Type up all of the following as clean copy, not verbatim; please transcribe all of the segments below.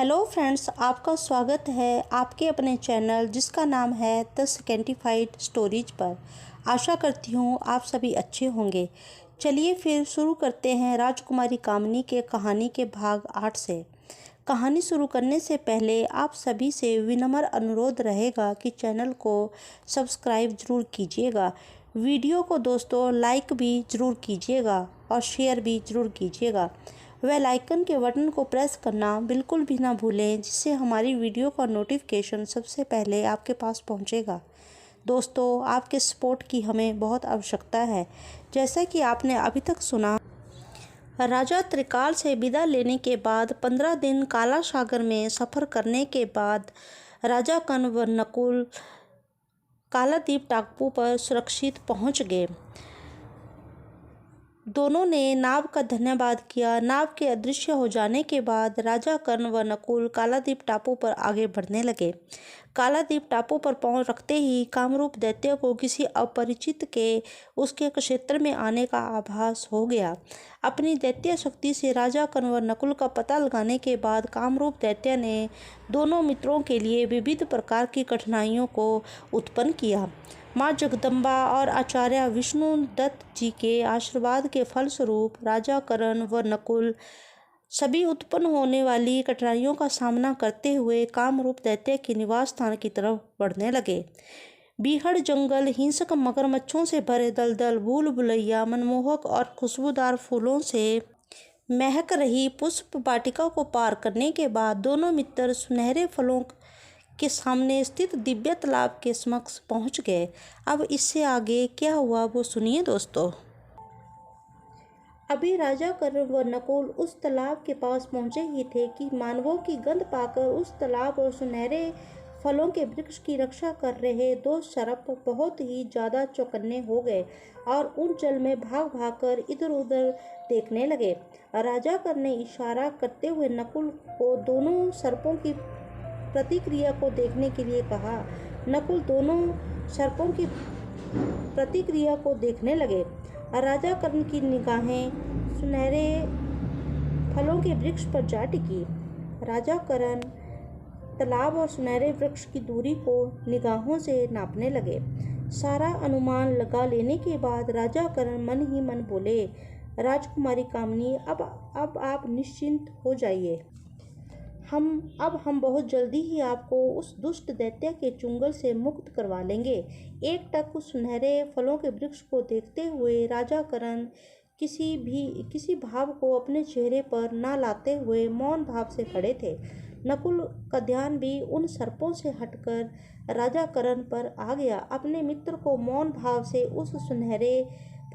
Hello friends, आपका स्वागत है आपके अपने चैनल जिसका नाम है द सेकेंटिफाइड स्टोरीज पर। आशा करती हूँ आप सभी अच्छे होंगे। चलिए फिर शुरू करते हैं राजकुमारी कामिनी के कहानी के भाग 8 से। कहानी शुरू करने से पहले आप सभी से विनम्र अनुरोध रहेगा कि चैनल को सब्सक्राइब ज़रूर कीजिएगा। वीडियो को दोस्तों लाइक भी ज़रूर कीजिएगा और शेयर भी ज़रूर कीजिएगा। बेल आइकन के बटन को प्रेस करना बिल्कुल भी ना भूलें, जिससे हमारी वीडियो का नोटिफिकेशन सबसे पहले आपके पास पहुंचेगा। दोस्तों, आपके सपोर्ट की हमें बहुत आवश्यकता है। जैसा कि आपने अभी तक सुना, राजा त्रिकाल से विदा लेने के बाद 15 दिन काला सागर में सफ़र करने के बाद राजा कर्ण व नकुल कालादीप टापू पर सुरक्षित पहुंच गए। दोनों ने नाव का धन्यवाद किया। नाव के अदृश्य हो जाने के बाद राजा कर्ण व नकुल कालादीप टापू पर आगे बढ़ने लगे। कालादीप टापू पर पांव रखते ही कामरूप दैत्य को किसी अपरिचित के उसके क्षेत्र में आने का आभास हो गया। अपनी दैत्य शक्ति से राजा कर्ण व नकुल का पता लगाने के बाद कामरूप दैत्य ने दोनों मित्रों के लिए विविध प्रकार की कठिनाइयों को उत्पन्न किया। माँ जगदम्बा और आचार्य विष्णु दत्त जी के आशीर्वाद के फलस्वरूप राजा कर्ण व नकुल सभी उत्पन्न होने वाली कठिनाइयों का सामना करते हुए कामरूप दैत्य के निवास स्थान की तरफ बढ़ने लगे। बीहड़ जंगल, हिंसक मगरमच्छों से भरे दलदल, भूल भुलैया, मनमोहक और खुशबूदार फूलों से महक रही पुष्प वाटिका को पार करने के बाद दोनों मित्र सुनहरे फलों के सामने स्थित दिव्य तालाब के समक्ष पहुंच गए। अब इससे आगे क्या हुआ वो सुनिए दोस्तों। अभी राजा कर्ण व नकुल उस तालाब के पास पहुंचे ही थे कि मानवों की गंध पाकर उस तालाब और सुनहरे फलों के वृक्ष की रक्षा कर रहे दो सर्प बहुत ही ज़्यादा चौकन्ने हो गए और उन जल में भाग भाग कर इधर उधर देखने लगे। राजा कर्ण ने इशारा करते हुए नकुल को दोनों सर्पों की प्रतिक्रिया को देखने के लिए कहा। नकुल दोनों सर्पों की प्रतिक्रिया को देखने लगे। राजा कर्ण की निगाहें सुनहरे फलों के वृक्ष पर जा टिकी। राजा कर्ण तालाब और सुनहरे वृक्ष की दूरी को निगाहों से नापने लगे। सारा अनुमान लगा लेने के बाद राजा कर्ण मन ही मन बोले, राजकुमारी कामिनी, अब आप निश्चिंत हो जाइए। हम बहुत जल्दी ही आपको उस दुष्ट दैत्य के चुंगल से मुक्त करवा लेंगे। एकटक उस सुनहरे फलों के वृक्ष को देखते हुए राजा कर्ण किसी भाव को अपने चेहरे पर ना लाते हुए मौन भाव से खड़े थे। नकुल का ध्यान भी उन सर्पों से हटकर राजा कर्ण पर आ गया। अपने मित्र को मौन भाव से उस सुनहरे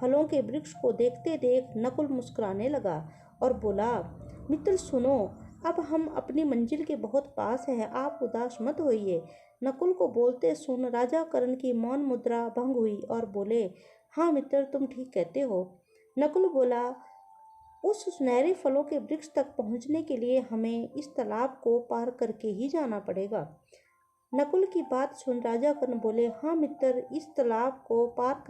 फलों के वृक्ष को देखते देख नकुल मुस्कुराने लगा और बोला, मित्र सुनो, अब हम अपनी मंजिल के बहुत पास हैं, आप उदास मत होइए। नकुल को बोलते सुन राजा कर्ण की मौन मुद्रा भंग हुई और बोले, हाँ मित्र, तुम ठीक कहते हो। नकुल बोला, उस सुनहरे फलों के वृक्ष तक पहुंचने के लिए हमें इस तालाब को पार करके ही जाना पड़ेगा। नकुल की बात सुन राजा कर्ण बोले, हाँ मित्र, इस तालाब को पार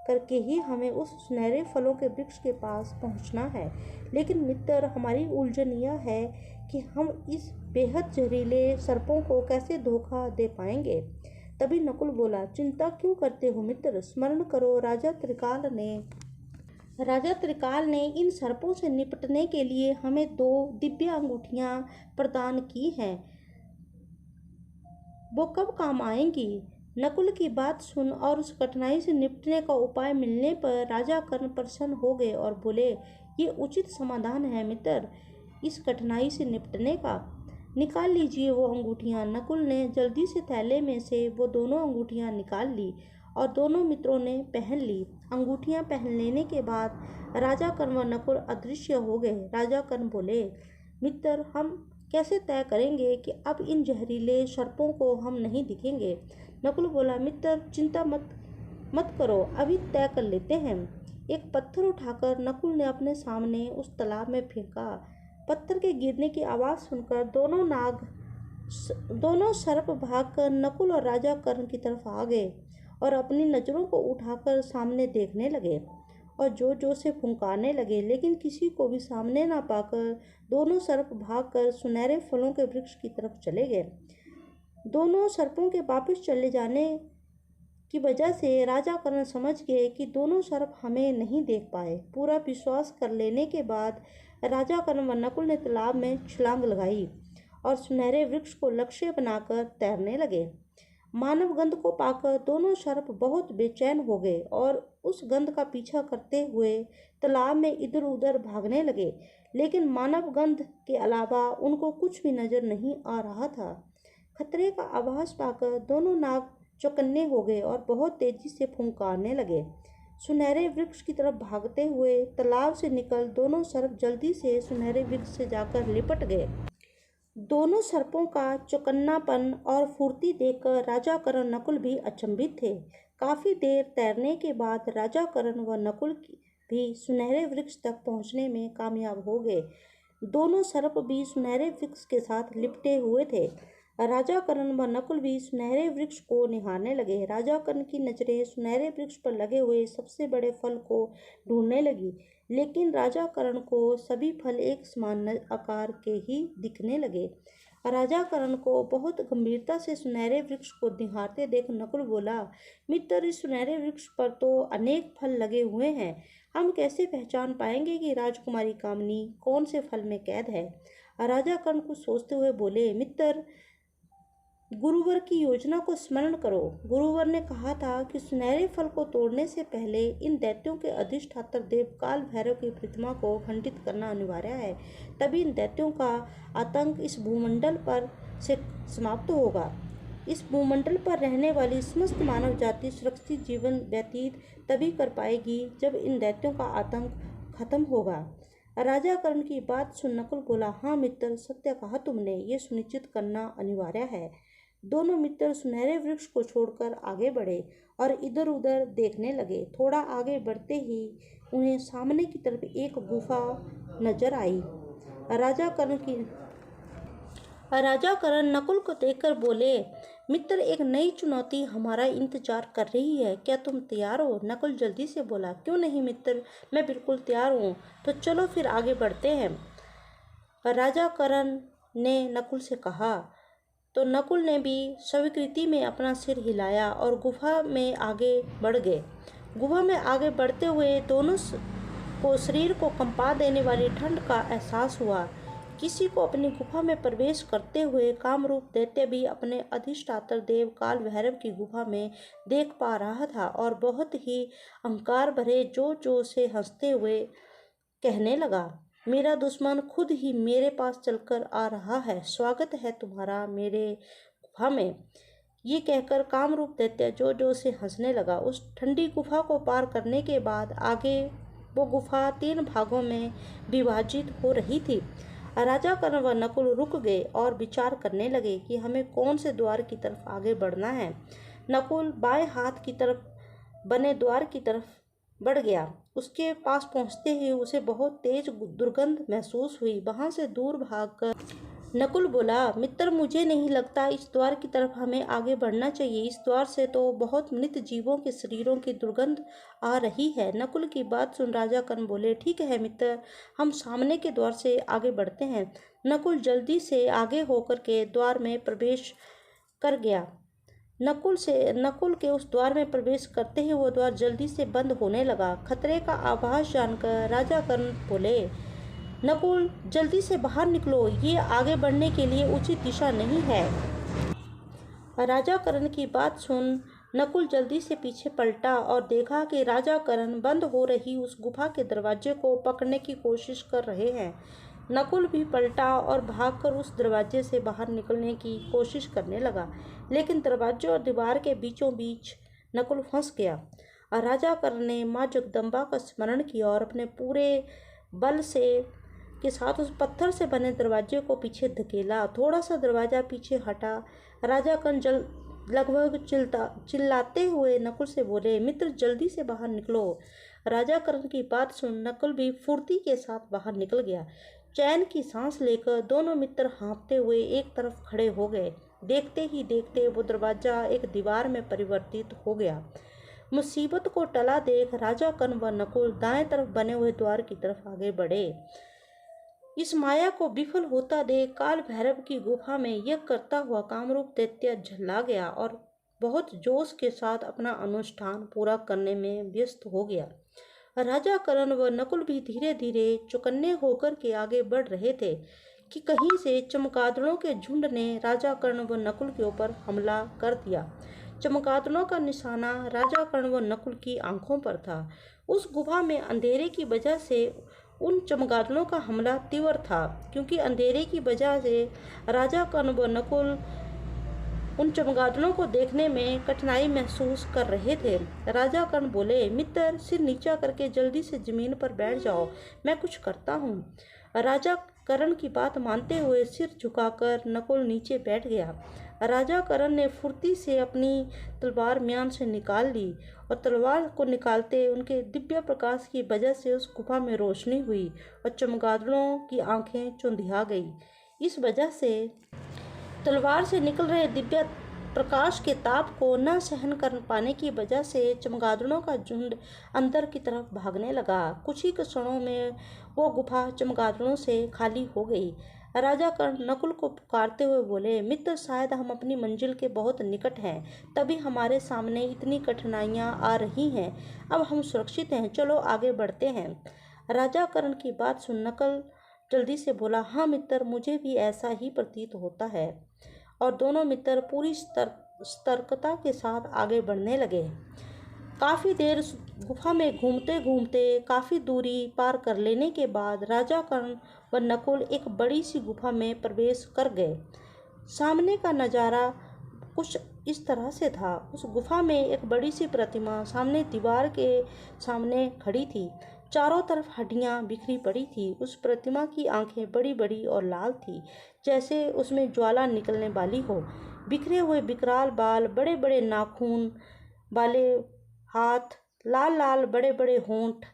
करके ही हमें उस सुनहरे फलों के वृक्ष के पास पहुंचना है। लेकिन मित्र, हमारी उलझन यह है कि हम इस बेहद जहरीले सर्पों को कैसे धोखा दे पाएंगे। तभी नकुल बोला, चिंता क्यों करते हो मित्र, स्मरण करो राजा त्रिकाल ने इन सर्पों से निपटने के लिए हमें 2 दिव्य अंगूठियां प्रदान की हैं। वो कब काम आएंगी। नकुल की बात सुन और उस कठिनाई से निपटने का उपाय मिलने पर राजा कर्ण प्रसन्न हो गए और बोले, ये उचित समाधान है मित्र, इस कठिनाई से निपटने का। निकाल लीजिए वो अंगूठियाँ। नकुल ने जल्दी से थैले में से वो दोनों अंगूठियाँ निकाल ली और दोनों मित्रों ने पहन ली। अंगूठियाँ पहन लेने के बाद राजा कर्ण व नकुल अदृश्य हो गए। राजा कर्ण बोले, मित्र, हम कैसे तय करेंगे कि अब इन जहरीले सर्पों को हम नहीं दिखेंगे। नकुल बोला, मित्र, चिंता मत करो, अभी तय कर लेते हैं। एक पत्थर उठाकर नकुल ने अपने सामने उस तालाब में फेंका। पत्थर के गिरने की आवाज़ सुनकर दोनों सर्प भागकर नकुल और राजा कर्ण की तरफ आ गए और अपनी नज़रों को उठाकर सामने देखने लगे। और जोर जोर से फुंकारने लगे, लेकिन किसी को भी सामने ना पाकर दोनों सर्प भागकर सुनहरे फलों के वृक्ष की तरफ चले गए। दोनों सर्पों के वापस चले जाने की वजह से राजा कर्ण समझ गए कि दोनों सर्प हमें नहीं देख पाए। पूरा विश्वास कर लेने के बाद राजा कर्ण व नकुल ने तालाब में छलांग लगाई और सुनहरे वृक्ष को लक्ष्य बनाकर तैरने लगे। मानव गंध को पाकर दोनों सर्प बहुत बेचैन हो गए और उस गंध का पीछा करते हुए तालाब में इधर उधर भागने लगे, लेकिन मानव गंध के अलावा उनको कुछ भी नजर नहीं आ रहा था। खतरे का आभास पाकर दोनों नाग चौकन्ने हो गए और बहुत तेजी से फुंकारने लगे। सुनहरे वृक्ष की तरफ भागते हुए तालाब से निकल दोनों सर्प जल्दी से सुनहरे वृक्ष से जाकर लिपट गए। दोनों सर्पों का चौकन्नापन और फुर्ती देखकर राजा कर्ण नकुल भी अचंभित थे। काफी देर तैरने के बाद राजा कर्ण व नकुल भी सुनहरे वृक्ष तक पहुंचने में कामयाब हो गए। दोनों सर्प भी सुनहरे वृक्ष के साथ लिपटे हुए थे। राजा कर्ण व नकुल भी सुनहरे वृक्ष को निहारने लगे। राजा कर्ण की नजरें सुनहरे वृक्ष पर लगे हुए सबसे बड़े फल को ढूंढने लगी, लेकिन राजा कर्ण को सभी फल एक समान आकार के ही दिखने लगे। राजा कर्ण को बहुत गंभीरता से सुनहरे वृक्ष को निहारते देख नकुल बोला, मित्र, इस सुनहरे वृक्ष पर तो अनेक फल लगे हुए हैं, हम कैसे पहचान पाएंगे कि राजकुमारी कामिनी कौन से फल में कैद है। राजा कर्ण कुछ सोचते हुए बोले, मित्र, गुरुवर की योजना को स्मरण करो। गुरुवर ने कहा था कि सुनहरे फल को तोड़ने से पहले इन दैत्यों के अधिष्ठाता देव काल भैरव की प्रतिमा को खंडित करना अनिवार्य है, तभी इन दैत्यों का आतंक इस भूमंडल पर से समाप्त होगा। इस भूमंडल पर रहने वाली समस्त मानव जाति सुरक्षित जीवन व्यतीत तभी कर पाएगी जब इन दैत्यों का आतंक खत्म होगा। राजा कर्ण की बात सुन नकुल बोला, हाँ मित्र, सत्य कहा तुमने, ये सुनिश्चित करना अनिवार्य है। दोनों मित्र सुनहरे वृक्ष को छोड़कर आगे बढ़े और इधर उधर देखने लगे। थोड़ा आगे बढ़ते ही उन्हें सामने की तरफ एक गुफा नजर आई। राजा कर्ण नकुल को देखकर बोले, मित्र, एक नई चुनौती हमारा इंतजार कर रही है, क्या तुम तैयार हो? नकुल जल्दी से बोला, क्यों नहीं मित्र, मैं बिल्कुल तैयार हूँ, तो चलो फिर आगे बढ़ते हैं। राजा कर्ण ने नकुल से कहा। तो नकुल ने भी स्वीकृति में अपना सिर हिलाया और गुफा में आगे बढ़ गए। गुफा में आगे बढ़ते हुए दोनों को शरीर को कंपा देने वाली ठंड का एहसास हुआ। किसी को अपनी गुफा में प्रवेश करते हुए कामरूप दैत्य भी अपने अधिष्ठाता देव काल भैरव की गुफा में देख पा रहा था और बहुत ही अहंकार भरे जोर से हंसते हुए कहने लगा, मेरा दुश्मन खुद ही मेरे पास चलकर आ रहा है, स्वागत है तुम्हारा मेरे गुफा में। ये कहकर कामरूप दैत्य जोर से हंसने लगा। उस ठंडी गुफा को पार करने के बाद आगे वो गुफा 3 भागों में विभाजित हो रही थी। राजा कर्ण व नकुल रुक गए और विचार करने लगे कि हमें कौन से द्वार की तरफ आगे बढ़ना है। नकुल बाएं हाथ की तरफ बने द्वार की तरफ बढ़ गया। उसके पास पहुंचते ही उसे बहुत तेज दुर्गंध महसूस हुई। वहां से दूर भागकर नकुल बोला, मित्र, मुझे नहीं लगता इस द्वार की तरफ हमें आगे बढ़ना चाहिए, इस द्वार से तो बहुत मृत जीवों के शरीरों की दुर्गंध आ रही है। नकुल की बात सुन राजा कर्ण बोले, ठीक है मित्र, हम सामने के द्वार से आगे बढ़ते हैं। नकुल जल्दी से आगे होकर के द्वार में प्रवेश कर गया। नकुल के उस द्वार में प्रवेश करते ही वो द्वार जल्दी से बंद होने लगा। खतरे का आभास जानकर राजा कर्ण बोले, नकुल, जल्दी से बाहर निकलो, ये आगे बढ़ने के लिए उचित दिशा नहीं है। राजा कर्ण की बात सुन नकुल जल्दी से पीछे पलटा और देखा कि राजा कर्ण बंद हो रही उस गुफा के दरवाजे को पकड़ने की कोशिश कर रहे हैं। नकुल भी पलटा और भागकर उस दरवाजे से बाहर निकलने की कोशिश करने लगा, लेकिन दरवाजे और दीवार के बीचों बीच नकुल फंस गया। राजा कर्ण ने माँ जगदम्बा का स्मरण किया और अपने पूरे बल के साथ उस पत्थर से बने दरवाजे को पीछे धकेला। थोड़ा सा दरवाजा पीछे हटा। राजा कर्ण लगभग चिल्लाते हुए नकुल से बोले, मित्र, जल्दी से बाहर निकलो। राजा कर्ण की बात सुन नकुल भी फुर्ती के साथ बाहर निकल गया। चैन की सांस लेकर दोनों मित्र हाँफते हुए एक तरफ खड़े हो गए। देखते ही देखते वो दरवाजा एक दीवार में परिवर्तित हो गया। मुसीबत को टला देख राजा कर्ण व नकुल दाएं तरफ बने हुए द्वार की तरफ आगे बढ़े। इस माया को विफल होता देख काल भैरव की गुफा में यज्ञ करता हुआ कामरूप दैत्य झल्ला गया और बहुत जोश के साथ अपना अनुष्ठान पूरा करने में व्यस्त हो गया। राजा कर्ण व नकुल भी धीरे धीरे चौकन्ने होकर के आगे बढ़ रहे थे कि कहीं से चमगादड़ों के झुंड ने राजा कर्ण व नकुल के ऊपर हमला कर दिया। चमगादड़ों का निशाना राजा कर्ण व नकुल की आंखों पर था। उस गुफा में अंधेरे की वजह से उन चमगादड़ों का हमला तीव्र था, क्योंकि अंधेरे की वजह से राजा कर्ण व नकुल उन चमगादड़ों को देखने में कठिनाई महसूस कर रहे थे। राजा कर्ण बोले, मित्र, सिर नीचा करके जल्दी से जमीन पर बैठ जाओ, मैं कुछ करता हूँ। राजा कर्ण की बात मानते हुए सिर झुकाकर नकुल नीचे बैठ गया। राजा कर्ण ने फुर्ती से अपनी तलवार म्यान से निकाल ली और तलवार को निकालते उनके दिव्य प्रकाश की वजह से उस गुफा में रोशनी हुई और चमगादड़ों की आंखें चुंधिया गई। इस वजह से तलवार से निकल रहे दिव्य प्रकाश के ताप को न सहन कर पाने की वजह से चमगादड़ों का झुंड अंदर की तरफ भागने लगा। कुछ ही क्षणों में वो गुफा चमगादड़ों से खाली हो गई। राजा कर्ण नकुल को पुकारते हुए बोले, मित्र, शायद हम अपनी मंजिल के बहुत निकट हैं, तभी हमारे सामने इतनी कठिनाइयां आ रही हैं। अब हम सुरक्षित हैं, चलो आगे बढ़ते हैं। राजा कर्ण की बात सुन नकुल जल्दी से बोला, हाँ मित्र, मुझे भी ऐसा ही प्रतीत होता है। और दोनों मित्र पूरी सतर्कता के साथ आगे बढ़ने लगे। काफ़ी देर गुफा में घूमते घूमते काफ़ी दूरी पार कर लेने के बाद राजा कर्ण व नकुल एक बड़ी सी गुफा में प्रवेश कर गए। सामने का नज़ारा कुछ इस तरह से था। उस गुफा में एक बड़ी सी प्रतिमा सामने दीवार के सामने खड़ी थी। चारों तरफ हड्डियां बिखरी पड़ी थी। उस प्रतिमा की आंखें बड़ी बड़ी और लाल थी, जैसे उसमें ज्वाला निकलने वाली हो। बिखरे हुए विकराल बाल, बड़े बड़े नाखून वाले हाथ, लाल लाल बड़े बड़े होंठ।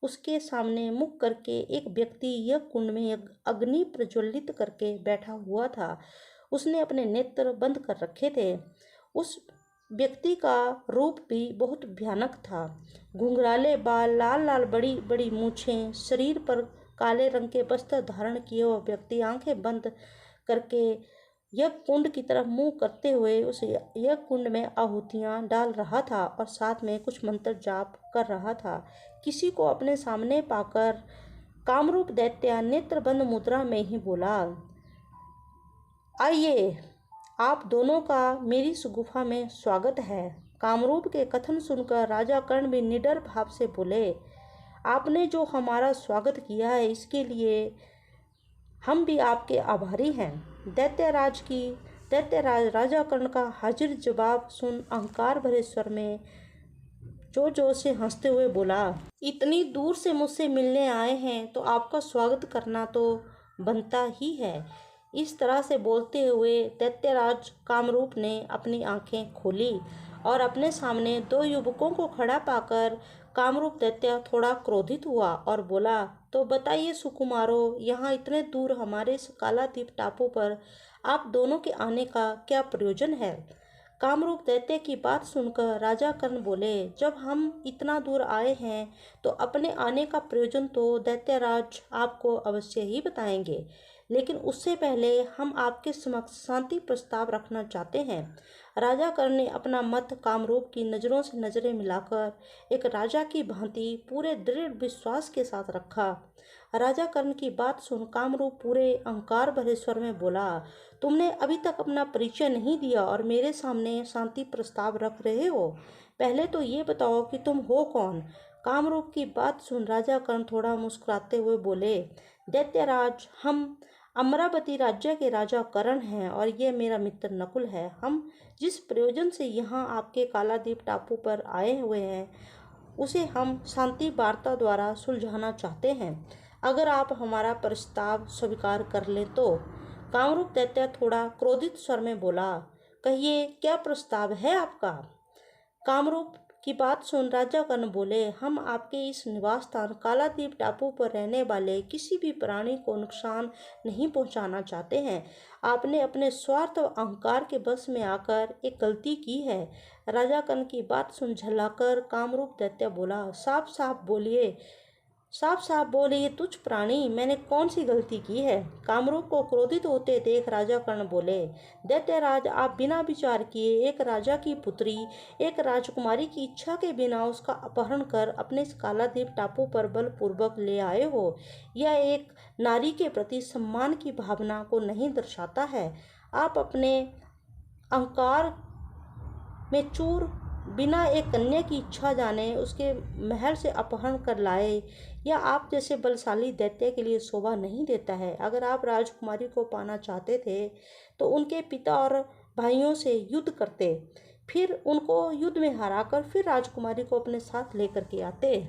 उसके सामने मुख करके एक व्यक्ति यज्ञ कुंड में अग्नि प्रज्वलित करके बैठा हुआ था। उसने अपने नेत्र बंद कर रखे थे। उस व्यक्ति का रूप भी बहुत भयानक था। घुंघराले बाल, लाल लाल बड़ी बड़ी मूछें, शरीर पर काले रंग के वस्त्र धारण किए हुआ व्यक्ति आंखें बंद करके यज्ञ कुंड की तरफ मुंह करते हुए उस यज्ञ कुंड में आहुतियां डाल रहा था और साथ में कुछ मंत्र जाप कर रहा था। किसी को अपने सामने पाकर कामरूप दैत्य नेत्रबंद मुद्रा में ही बोला, आइए, आप दोनों का मेरी इस गुफा में स्वागत है। कामरूप के कथन सुनकर राजा कर्ण भी निडर भाव से बोले, आपने जो हमारा स्वागत किया है इसके लिए हम भी आपके आभारी हैं। दैत्यराज राजा कर्ण का हाजिर जवाब सुन अहंकार भरे स्वर में जोर से हंसते हुए बोला, इतनी दूर से मुझसे मिलने आए हैं तो आपका स्वागत करना तो बनता ही है। इस तरह से बोलते हुए दैत्यराज कामरूप ने अपनी आंखें खोली और अपने सामने दो युवकों को खड़ा पाकर कामरूप दैत्य थोड़ा क्रोधित हुआ और बोला, तो बताइए सुकुमारों, यहाँ इतने दूर हमारे इस कालादीप टापू पर आप दोनों के आने का क्या प्रयोजन है? कामरूप दैत्य की बात सुनकर राजा कर्ण बोले, जब हम इतना दूर आए हैं तो अपने आने का प्रयोजन तो दैत्यराज आपको अवश्य ही बताएंगे, लेकिन उससे पहले हम आपके समक्ष शांति प्रस्ताव रखना चाहते हैं। राजा कर्ण ने अपना मत कामरूप की नज़रों से नज़रें मिलाकर एक राजा की भांति पूरे दृढ़ विश्वास के साथ रखा। राजा कर्ण की बात सुन कामरूप पूरे अहंकार भरे स्वर में बोला, तुमने अभी तक अपना परिचय नहीं दिया और मेरे सामने शांति प्रस्ताव रख रहे हो। पहले तो ये बताओ कि तुम हो कौन? कामरूप की बात सुन राजा कर्ण थोड़ा मुस्कुराते हुए बोले, दैत्यराज, हम अमरावती राज्य के राजा कर्ण हैं और ये मेरा मित्र नकुल है। हम जिस प्रयोजन से यहाँ आपके कालादीप टापू पर आए हुए हैं उसे हम शांति वार्ता द्वारा सुलझाना चाहते हैं। अगर आप हमारा प्रस्ताव स्वीकार कर लें तो। कामरूप दैत्य थोड़ा क्रोधित स्वर में बोला, कहिए, क्या प्रस्ताव है आपका? कामरूप की बात सुन राजा कर्ण बोले, हम आपके इस निवास स्थान कालादीप टापू पर रहने वाले किसी भी प्राणी को नुकसान नहीं पहुंचाना चाहते हैं। आपने अपने स्वार्थ और अहंकार के बस में आकर एक गलती की है। राजा कर्ण की बात सुन झल्लाकर कामरूप दैत्य बोला, साफ साफ बोलिए तुच्छ प्राणी, मैंने कौन सी गलती की है। कामरूप को क्रोधित होते देख राजा कर्ण बोले, दैत्यराज, आप बिना विचार किए एक राजा की पुत्री, एक राजकुमारी की इच्छा के बिना उसका अपहरण कर अपने इस कालादीप टापू पर बलपूर्वक ले आए हो। यह एक नारी के प्रति सम्मान की भावना को नहीं दर्शाता है। आप अपने अहंकार में चूर बिना एक कन्या की इच्छा जाने उसके महल से अपहरण कर लाए। यह आप जैसे बलशाली दैत्य के लिए शोभा नहीं देता है। अगर आप राजकुमारी को पाना चाहते थे तो उनके पिता और भाइयों से युद्ध करते, फिर उनको युद्ध में हराकर फिर राजकुमारी को अपने साथ लेकर के आते।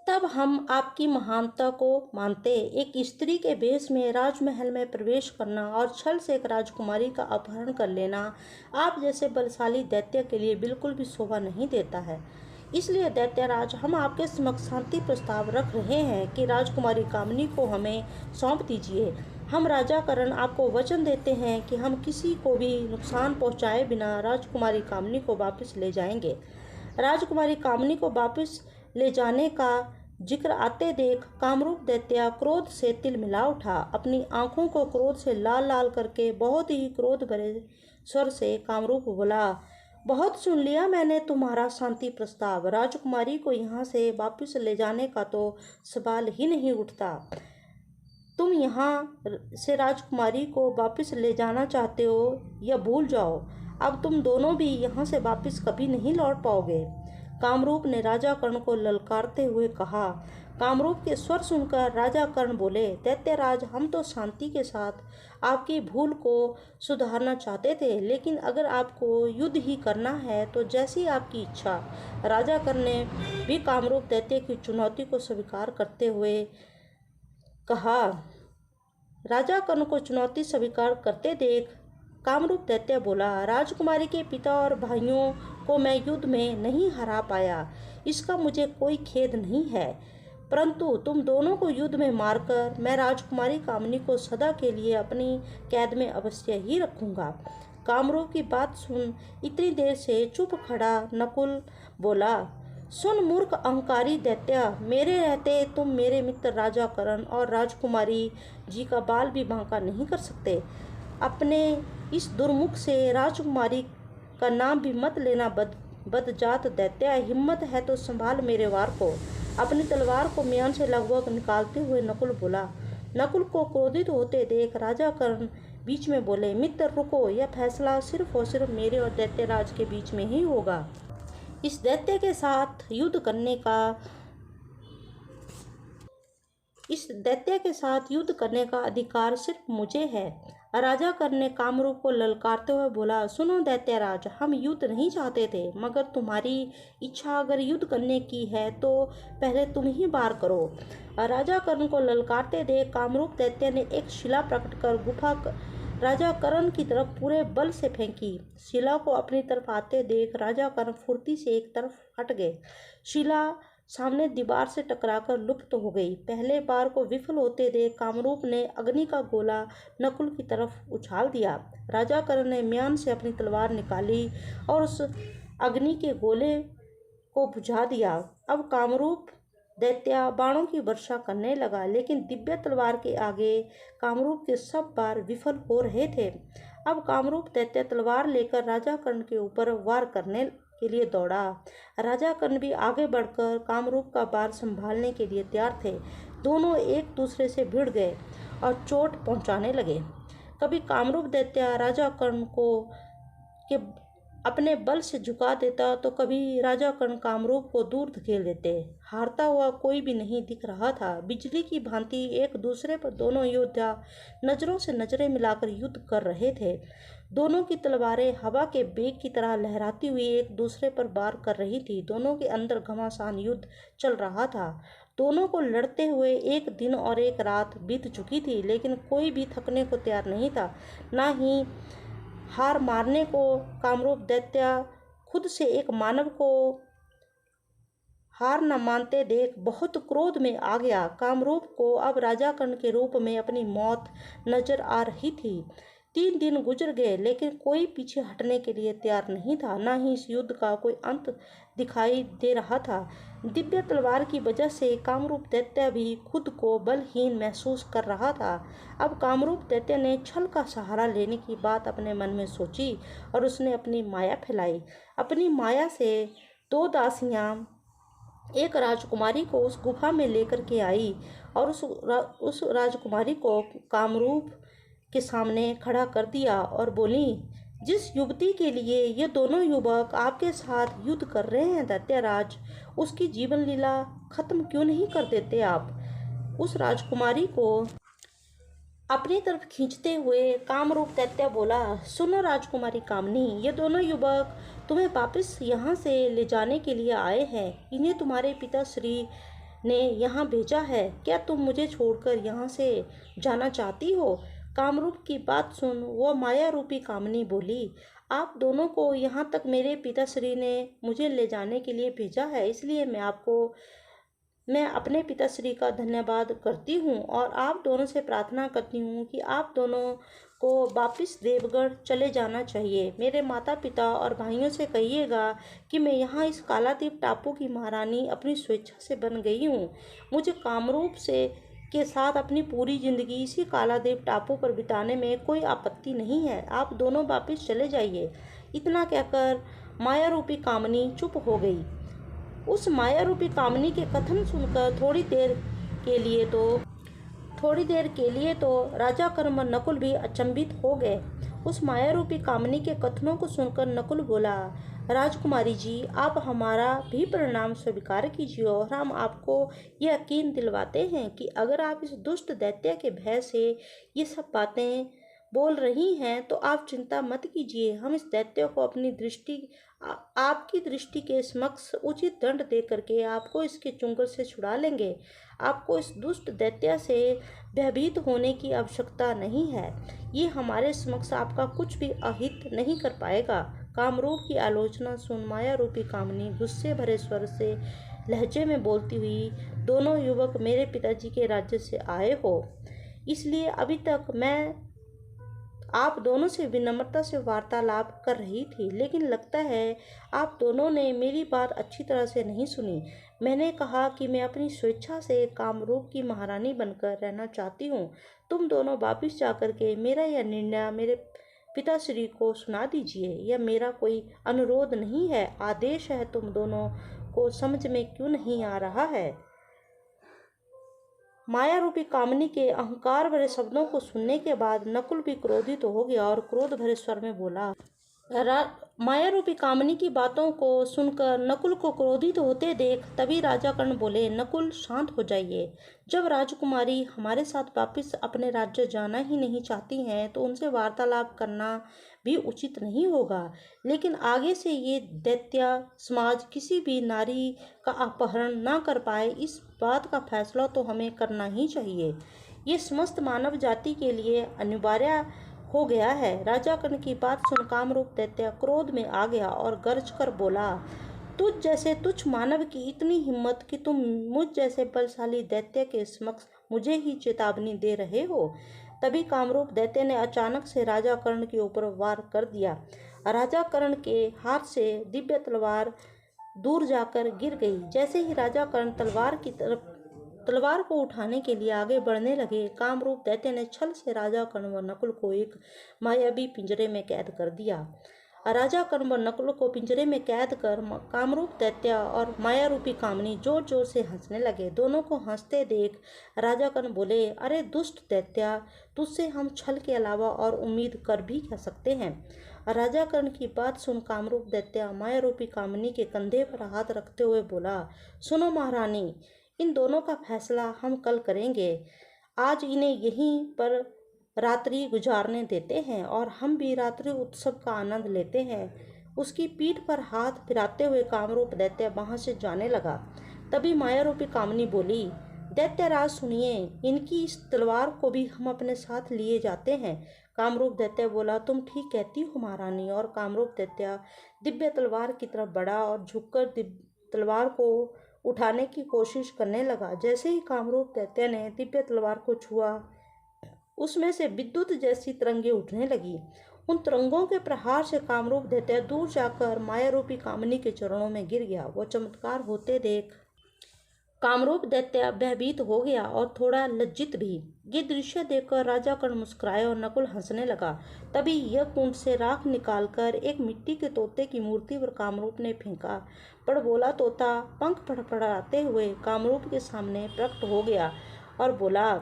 तब हम आपकी महानता को मानते। एक स्त्री के वेश में राजमहल में प्रवेश करना और छल से एक राजकुमारी का अपहरण कर लेना आप जैसे बलशाली दैत्य के लिए बिल्कुल भी शोभा नहीं देता है। इसलिए दैत्यराज, हम आपके समक्ष शांति प्रस्ताव रख रहे हैं कि राजकुमारी कामिनी को हमें सौंप दीजिए। हम राजा कर्ण आपको वचन देते हैं कि हम किसी को भी नुकसान पहुंचाए बिना राजकुमारी कामिनी को वापस ले जाएंगे। राजकुमारी कामिनी को वापस ले जाने का जिक्र आते देख कामरूप दैत्य क्रोध से तिलमिला उठा। अपनी आंखों को क्रोध से लाल लाल करके बहुत ही क्रोध भरे स्वर से कामरूप बोला, बहुत सुन लिया मैंने तुम्हारा शांति प्रस्ताव। राजकुमारी को यहाँ से वापस ले जाने का तो सवाल ही नहीं उठता। तुम यहाँ से राजकुमारी को वापस ले जाना चाहते हो, यह भूल जाओ। अब तुम दोनों भी यहाँ से वापस कभी नहीं लौट पाओगे। कामरूप ने राजा कर्ण को ललकारते हुए कहा। कामरूप के स्वर सुनकर राजा कर्ण बोले, दैत्यराज, हम तो शांति के साथ आपकी भूल को सुधारना चाहते थे, लेकिन अगर आपको युद्ध ही करना है तो जैसी आपकी इच्छा। राजा कर्ण ने भी कामरूप दैत्य की चुनौती को स्वीकार करते हुए कहा। राजा कर्ण को चुनौती स्वीकार करते देख कामरूप दैत्य बोला, राजकुमारी के पिता और भाइयों को मैं युद्ध में नहीं हरा पाया, इसका मुझे कोई खेद नहीं है, परंतु तुम दोनों को युद्ध में मारकर मैं राजकुमारी कामिनी को सदा के लिए अपनी कैद में अवश्य ही रखूंगा। कामरूप की बात सुन इतनी देर से चुप खड़ा नकुल बोला, सुन मूर्ख अहंकारी दैत्य, मेरे रहते तुम मेरे मित्र राजा कर्ण और राजकुमारी जी का बाल भी बांका नहीं कर सकते। अपने इस दुर्मुख से राजकुमारी का नाम भी मत लेना बदजात दैत्य। हिम्मत है तो संभाल मेरे वार को। अपनी तलवार को म्यान से लगभग निकालते हुए नकुल बोला। नकुल को क्रोधित होते देख राजा कर्ण बीच में बोले, मित्र रुको, यह फैसला सिर्फ और सिर्फ मेरे और दैत्यराज के बीच में ही होगा। इस दैत्य के साथ युद्ध करने का अधिकार सिर्फ मुझे है। राजा कर्ण ने कामरूप को ललकारते हुए बोला, सुनो दैत्यराज, हम युद्ध नहीं चाहते थे, मगर तुम्हारी इच्छा अगर युद्ध करने की है तो पहले तुम ही वार करो। राजा कर्ण को ललकारते देख कामरूप दैत्य ने एक शिला प्रकट कर गुफा राजा कर्ण की तरफ पूरे बल से फेंकी। शिला को अपनी तरफ आते देख राजा कर्ण फुर्ती से एक तरफ हट गए। शिला सामने दीवार से टकराकर लुप्त हो गई। पहले बार को विफल होते देख कामरूप ने अग्नि का गोला नकुल की तरफ उछाल दिया। राजा कर्ण ने म्यान से अपनी तलवार निकाली और उस अग्नि के गोले को बुझा दिया। अब कामरूप दैत्य बाणों की वर्षा करने लगा, लेकिन दिव्य तलवार के आगे कामरूप के सब बार विफल हो रहे थे। अब कामरूप दैत्य तलवार लेकर राजा कर्ण के ऊपर वार करने के लिए दौड़ा। राजा कर्ण भी आगे बढ़कर कामरूप का बार संभालने के लिए तैयार थे। दोनों एक दूसरे से भिड़ गए और चोट पहुंचाने लगे। कभी कामरूप दैत्य राजा कर्ण को के अपने बल से झुका देता तो कभी राजा कर्ण कामरूप को दूर धकेल देते। हारता हुआ कोई भी नहीं दिख रहा था। बिजली की भांति एक दूसरे पर दोनों योद्धा नजरों से नजरें मिलाकर युद्ध कर रहे थे। दोनों की तलवारें हवा के बेग की तरह लहराती हुई एक दूसरे पर वार कर रही थी। दोनों के अंदर घमासान युद्ध चल रहा था। दोनों को लड़ते हुए एक दिन और एक रात बीत चुकी थी, लेकिन कोई भी थकने को तैयार नहीं था, ना ही हार मारने को। कामरूप दैत्य खुद से एक मानव को हार न मानते देख बहुत क्रोध में आ गया। कामरूप को अब राजा कर्ण के रूप में अपनी मौत नजर आ रही थी। 3 दिन गुजर गए लेकिन कोई पीछे हटने के लिए तैयार नहीं था, न ही इस युद्ध का कोई अंत दिखाई दे रहा था। दिव्य तलवार की वजह से कामरूप दैत्य भी खुद को बलहीन महसूस कर रहा था। अब कामरूप दैत्य ने छल का सहारा लेने की बात अपने मन में सोची और उसने अपनी माया फैलाई। अपनी माया से 2 दासियां एक राजकुमारी को उस गुफा में लेकर के आई और उस राजकुमारी को कामरूप के सामने खड़ा कर दिया और बोली, जिस युवती के लिए ये दोनों युवक आपके साथ युद्ध कर रहे हैं दैत्यराज, उसकी जीवन लीला खत्म क्यों नहीं कर देते आप। उस राजकुमारी को अपनी तरफ खींचते हुए कामरूप दैत्य बोला, सुनो राजकुमारी कामनी, ये दोनों युवक तुम्हें वापस यहाँ से ले जाने के लिए आए हैं। इन्हें तुम्हारे पिता श्री ने यहाँ भेजा है। क्या तुम मुझे छोड़कर यहाँ से जाना चाहती हो। कामरूप की बात सुन वो माया रूपी कामनी बोली, आप दोनों को यहाँ तक मेरे पिताश्री ने मुझे ले जाने के लिए भेजा है, इसलिए मैं अपने पिताश्री का धन्यवाद करती हूँ और आप दोनों से प्रार्थना करती हूँ कि आप दोनों को वापस देवगढ़ चले जाना चाहिए। मेरे माता पिता और भाइयों से कहिएगा कि मैं यहाँ इस कालातीत टापू की महारानी अपनी स्वेच्छा से बन गई हूँ। मुझे कामरूप से के साथ अपनी पूरी जिंदगी इसी कालादेव टापू पर बिताने में कोई आपत्ति नहीं है। आप दोनों वापस चले जाइए। इतना कहकर माया रूपी कामनी चुप हो गई। उस माया रूपी कामनी के कथन सुनकर थोड़ी देर के लिए तो राजा कर्ण और नकुल भी अचंभित हो गए। उस माया रूपी कामनी के कथनों को सुनकर नकुल बोला, राजकुमारी जी, आप हमारा भी परिणाम स्वीकार कीजिए और हम आपको यह यकीन दिलवाते हैं कि अगर आप इस दुष्ट दैत्य के भय से ये सब बातें बोल रही हैं तो आप चिंता मत कीजिए। हम इस दैत्य को आपकी दृष्टि के समक्ष उचित दंड दे करके आपको इसके चुंगल से छुड़ा लेंगे। आपको इस दुष्ट दैत्य से भयभीत होने की आवश्यकता नहीं है। ये हमारे समक्ष आपका कुछ भी अहित नहीं कर पाएगा। कामरूप की आलोचना सुन माया रूपी कामनी गुस्से भरे स्वर से लहजे में बोलती हुई, दोनों युवक मेरे पिताजी के राज्य से आए हो, इसलिए अभी तक मैं आप दोनों से विनम्रता से वार्तालाप कर रही थी, लेकिन लगता है आप दोनों ने मेरी बात अच्छी तरह से नहीं सुनी। मैंने कहा कि मैं अपनी स्वेच्छा से कामरूप की महारानी बनकर रहना चाहती हूँ। तुम दोनों वापिस जाकर के मेरा यह निर्णय मेरे पिताश्री को सुना दीजिए। यह मेरा कोई अनुरोध नहीं है, आदेश है। तुम दोनों को समझ में क्यों नहीं आ रहा है। माया रूपी कामनी के अहंकार भरे शब्दों को सुनने के बाद नकुल भी क्रोधित हो गया और क्रोध भरे स्वर में बोला। माया रूपी कामनी की बातों को सुनकर नकुल को क्रोधित होते देख तभी राजा कर्ण बोले, नकुल शांत हो जाइए। जब राजकुमारी हमारे साथ वापस अपने राज्य जाना ही नहीं चाहती हैं तो उनसे वार्तालाप करना भी उचित नहीं होगा। लेकिन आगे से ये दैत्य समाज किसी भी नारी का अपहरण ना कर पाए, इस बात का फैसला तो हमें करना ही चाहिए। ये समस्त मानव जाति के लिए अनिवार्य हो गया है। राजा कर्ण की बात सुन कामरूप दैत्य क्रोध में आ गया और गरज कर बोला, तुझ जैसे तुच्छ मानव की इतनी हिम्मत कि तुम मुझ जैसे बलशाली दैत्य के समक्ष मुझे ही चेतावनी दे रहे हो। तभी कामरूप दैत्य ने अचानक से राजा कर्ण के ऊपर वार कर दिया। राजा कर्ण के हाथ से दिव्य तलवार दूर जाकर गिर गई। जैसे ही राजा कर्ण तलवार को उठाने के लिए आगे बढ़ने लगे, कामरूप दैत्य ने छल से राजा कर्ण व नकुल को एक मायावी पिंजरे में कैद कर दिया। राजा कर्ण व नकुल को पिंजरे में कैद कर कामरूप दैत्य और माया रूपी कामनी जोर जोर से हंसने लगे। दोनों को हंसते देख राजा कर्ण बोले, अरे दुष्ट दैत्य, तुझसे हम छल के अलावा और उम्मीद कर भी क्या सकते हैं। राजा कर्ण की बात सुन कामरूप दैत्य माया रूपी कामनी के कंधे पर हाथ रखते हुए बोला, सुनो महारानी, इन दोनों का फैसला हम कल करेंगे। आज इन्हें यहीं पर रात्रि गुजारने देते हैं और हम भी रात्रि उत्सव का आनंद लेते हैं। उसकी पीठ पर हाथ फिराते हुए कामरूप दैत्य वहां से जाने लगा। तभी माया रूपी कामनी बोली, दैत्यराज सुनिए, इनकी इस तलवार को भी हम अपने साथ लिए जाते हैं। कामरूप दैत्य बोला, तुम ठीक कहती हो महारानी। और कामरूप दैत्य दिव्य तलवार की तरफ बढ़ा और झुककर तलवार को उठाने की कोशिश करने लगा। जैसे ही कामरूप दैत्य ने दिव्य तलवार को छुआ, उसमें से विद्युत जैसी तरंगें उठने लगी। उन तरंगों के प्रहार से कामरूप दैत्य दूर जाकर माया रूपी कामिनी के चरणों में गिर गया। वो चमत्कार होते देख कामरूप दैत्य भयभीत हो गया और थोड़ा लज्जित भी। ये दृश्य देखकर राजा कर्ण मुस्कुराए और नकुल हंसने लगा। तभी यह कुंड से राख निकालकर एक मिट्टी के तोते की मूर्ति पर कामरूप ने फेंका। बड़बोला तोता पंख फड़फड़ाते हुए कामरूप के सामने प्रकट हो गया और बोला,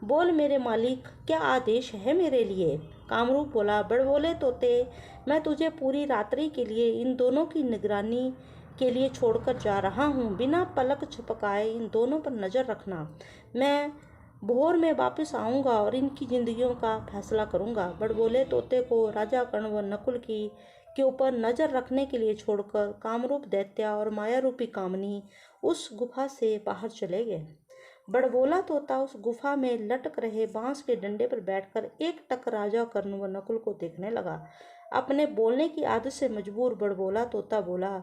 बोल मेरे मालिक, क्या आदेश है मेरे लिए? कामरूप बोला, बड़बोले तोते, मैं तुझे पूरी रात्रि के लिए इन दोनों की निगरानी के लिए छोड़कर जा रहा हूँ। बिना पलक झपकाए इन दोनों पर नजर रखना। मैं भोर में वापस आऊँगा और इनकी जिंदगियों का फैसला करूँगा। बड़बोले तोते को राजा कर्ण व नकुल की के ऊपर नजर रखने के लिए छोड़कर कामरूप दैत्य और माया रूपी कामिनी उस गुफा से बाहर चले गए। बड़बोला तोता उस गुफा में लटक रहे बांस के डंडे पर बैठकर एक टक राजा कर्ण व नकुल को देखने लगा। अपने बोलने की आदत से मजबूर बड़बोला तोता बोला,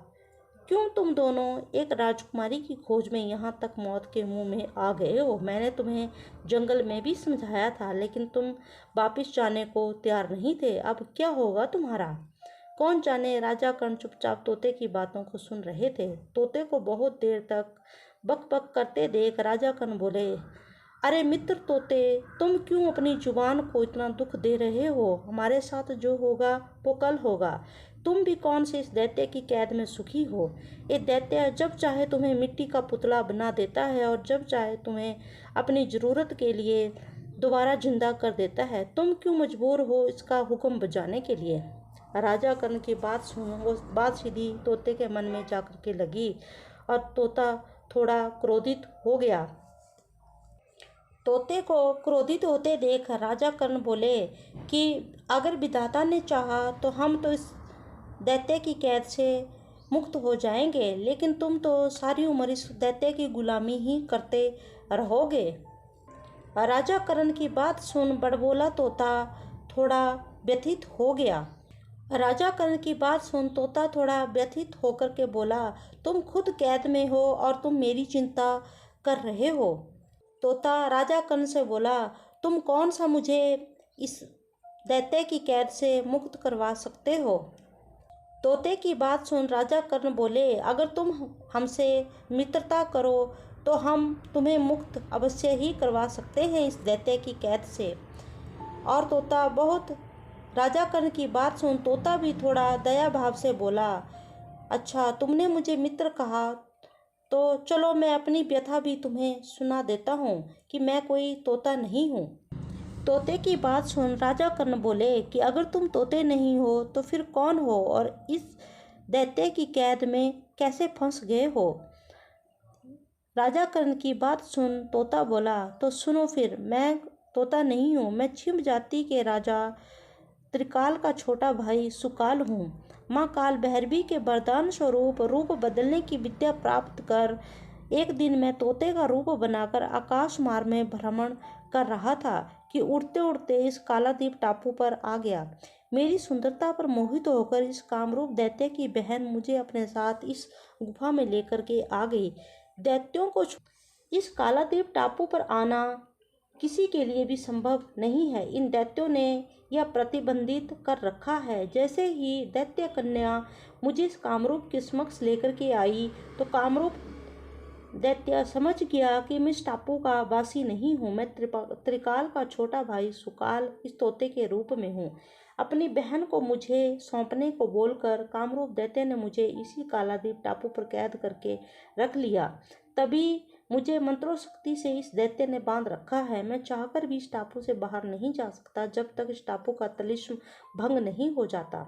क्यों तुम दोनों एक राजकुमारी की खोज में यहाँ तक मौत के मुंह में आ गए हो? मैंने तुम्हें जंगल में भी समझाया था, लेकिन तुम वापिस जाने को तैयार नहीं थे। अब क्या होगा तुम्हारा? कौन जाने। राजा कर्ण चुपचाप तोते की बातों को सुन रहे थे। तोते को बहुत देर तक बक बक करते देख राजा कर्ण बोले, अरे मित्र तोते, तुम क्यों अपनी जुबान को इतना दुख दे रहे हो? हमारे साथ जो होगा वो कल होगा। तुम भी कौन से इस दैत्य की कैद में सुखी हो? ये दैत्य जब चाहे तुम्हें मिट्टी का पुतला बना देता है और जब चाहे तुम्हें अपनी जरूरत के लिए दोबारा जिंदा कर देता है। तुम क्यों मजबूर हो इसका हुक्म बजाने के लिए? राजा कर्ण की बात सुन वो बात सीधी तोते के मन में जाकर के लगी और तोता थोड़ा क्रोधित हो गया। तोते को क्रोधित होते देख राजा कर्ण बोले कि अगर विधाता ने चाहा तो हम तो इस दैत्य की कैद से मुक्त हो जाएंगे, लेकिन तुम तो सारी उम्र इस दैत्य की गुलामी ही करते रहोगे। राजा कर्ण की बात सुन बड़बोला तोता थोड़ा व्यथित हो गया। राजा कर्ण की बात सुन तोता थोड़ा व्यथित होकर के बोला, तुम खुद कैद में हो और तुम मेरी चिंता कर रहे हो। तोता राजा कर्ण से बोला, तुम कौन सा मुझे इस दैत्य की कैद से मुक्त करवा सकते हो? तोते की बात सुन राजा कर्ण बोले, अगर तुम हमसे मित्रता करो तो हम तुम्हें मुक्त अवश्य ही करवा सकते हैं इस दैत्य की कैद से। और तोता बहुत राजा कर्ण की बात सुन तोता भी थोड़ा दया भाव से बोला, अच्छा तुमने मुझे मित्र कहा तो चलो मैं अपनी व्यथा भी तुम्हें सुना देता हूँ कि मैं कोई तोता नहीं हूँ। तोते की बात सुन राजा कर्ण बोले कि अगर तुम तोते नहीं हो तो फिर कौन हो और इस दैत्य की कैद में कैसे फंस गए हो? राजा कर्ण की बात सुन तोता बोला, तो सुनो फिर, मैं तोता नहीं हूँ, मैं छिंब जाति के राजा त्रिकाल का छोटा भाई सुकाल हूँ। माँ काल भैरवी के वरदान स्वरूप रूप बदलने की विद्या प्राप्त कर एक दिन मैं तोते का रूप बनाकर आकाश मार्ग में भ्रमण कर रहा था कि उड़ते उड़ते इस कालादीप टापू पर आ गया। मेरी सुंदरता पर मोहित होकर इस कामरूप दैत्य की बहन मुझे अपने साथ इस गुफा में लेकर के आ गई। दैत्यों को इस कालादीप टापू पर आना किसी के लिए भी संभव नहीं है। इन दैत्यों ने यह प्रतिबंधित कर रखा है। जैसे ही दैत्य कन्या मुझे इस कामरूप के समक्ष लेकर के आई तो कामरूप दैत्य समझ गया कि मैं इस टापू का वासी नहीं हूँ। मैं त्रिकाल का छोटा भाई सुकाल इस तोते के रूप में हूँ। अपनी बहन को मुझे सौंपने को बोलकर कामरूप दैत्य ने मुझे इसी कालादीप टापू पर कैद करके रख लिया। तभी मुझे मंत्रों शक्ति से इस दैत्य ने बांध रखा है। मैं चाहकर भी इस टापू से बाहर नहीं जा सकता जब तक इस टापू का तलिस्म भंग नहीं हो जाता।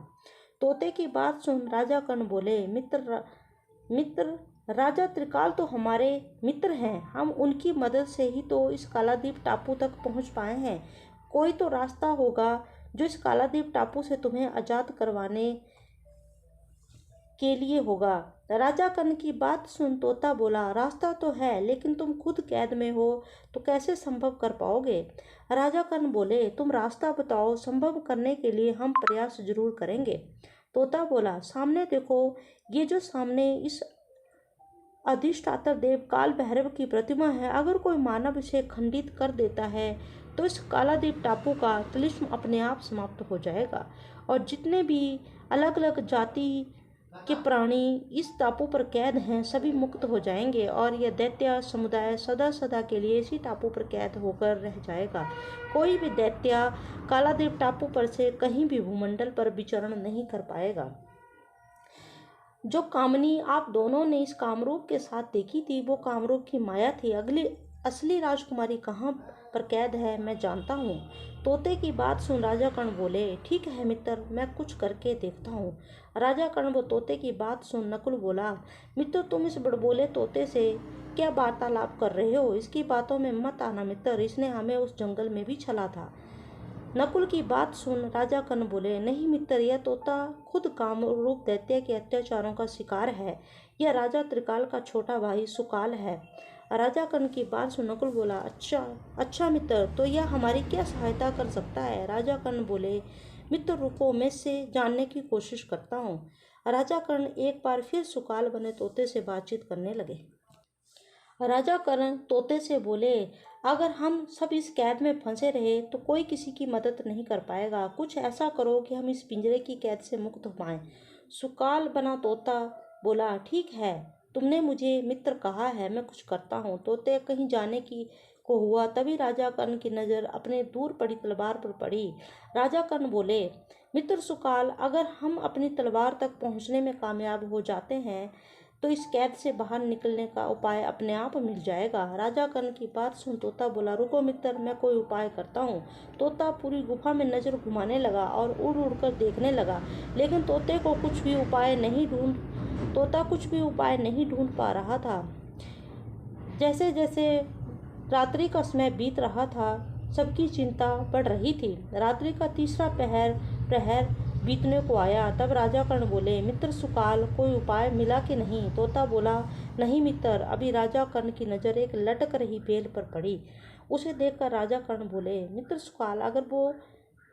तोते की बात सुन राजा कर्ण बोले, मित्र राजा त्रिकाल तो हमारे मित्र हैं। हम उनकी मदद से ही तो इस कालादीप टापू तक पहुंच पाए हैं। कोई तो रास्ता होगा जो इस कालादीप टापू से तुम्हें आजाद करवाने के लिए होगा। राजा कर्ण की बात सुन तोता बोला, रास्ता तो है, लेकिन तुम खुद कैद में हो तो कैसे संभव कर पाओगे? राजा कर्ण बोले, तुम रास्ता बताओ, संभव करने के लिए हम प्रयास जरूर करेंगे। तोता बोला, सामने देखो, ये जो सामने इस अधिष्ठाता देव काल भैरव की प्रतिमा है। अगर कोई मानव इसे खंडित कर देता है तो इस कालादीप टापू का तिलिस्म अपने आप समाप्त हो जाएगा और जितने भी अलग अलग जाति के प्राणी इस टापू पर कैद हैं सभी मुक्त हो जाएंगे और यह दैत्य समुदाय सदा सदा के लिए इसी टापू पर कैद होकर रह जाएगा। कोई भी दैत्य कालादीप टापू पर से कहीं भी भूमंडल पर विचरण नहीं कर पाएगा। जो कामनी आप दोनों ने इस कामरूप के साथ देखी थी वो कामरूप की माया थी। असली राजकुमारी कहाँ पर कैद है मैं जानता हूँ। तोते की बात सुन राजा कर्ण बोले, ठीक है मित्र, मैं कुछ करके देखता हूँ। राजा कर्ण वो तोते की बात सुन नकुल बोला, मित्र तुम इस बड़बोले तोते से क्या वार्तालाप कर रहे हो? इसकी बातों में मत आना मित्र, इसने हमें उस जंगल में भी छला था। नकुल की बात सुन राजा कर्ण बोले, नहीं मित्र, यह तोता खुद कामरूप दैत्य के अत्याचारों का शिकार है। यह राजा त्रिकाल का छोटा भाई सुकाल है। राजा कर्ण की बात सुन नकुल बोला, अच्छा मित्र, तो यह हमारी क्या सहायता कर सकता है? राजा कर्ण बोले, मित्र रुको, मैं इससे जानने की कोशिश करता हूँ। राजा कर्ण एक बार फिर सुकाल बने तोते से बातचीत करने लगे। राजा कर्ण तोते से बोले, अगर हम सब इस कैद में फंसे रहे तो कोई किसी की मदद नहीं कर पाएगा। कुछ ऐसा करो कि हम इस पिंजरे की कैद से मुक्त हो पाएं। सुकाल बना तोता बोला, ठीक है, तुमने मुझे मित्र कहा है, मैं कुछ करता हूँ। तोते कहीं जाने की को हुआ तभी राजा कर्ण की नज़र अपने दूर पड़ी तलवार पर पड़ी। राजा कर्ण बोले, मित्र सुकाल, अगर हम अपनी तलवार तक पहुँचने में कामयाब हो जाते हैं तो इस कैद से बाहर निकलने का उपाय अपने आप मिल जाएगा। राजा कर्ण की बात सुन तोता बोला, रुको मित्र, मैं कोई उपाय करता हूँ। तोता पूरी गुफा में नजर घुमाने लगा और उड़ उड़ कर देखने लगा, लेकिन तोता कुछ भी उपाय नहीं ढूंढ पा रहा था। जैसे जैसे रात्रि का समय बीत रहा था सबकी चिंता बढ़ रही थी। रात्रि का तीसरा प्रहर बीतने को आया तब राजा कर्ण बोले, मित्र सुकाल, कोई उपाय मिला कि नहीं? तोता बोला, नहीं मित्र। अभी राजा कर्ण की नज़र एक लटक रही बेल पर पड़ी। उसे देखकर राजा कर्ण बोले, मित्र सुकाल, अगर वो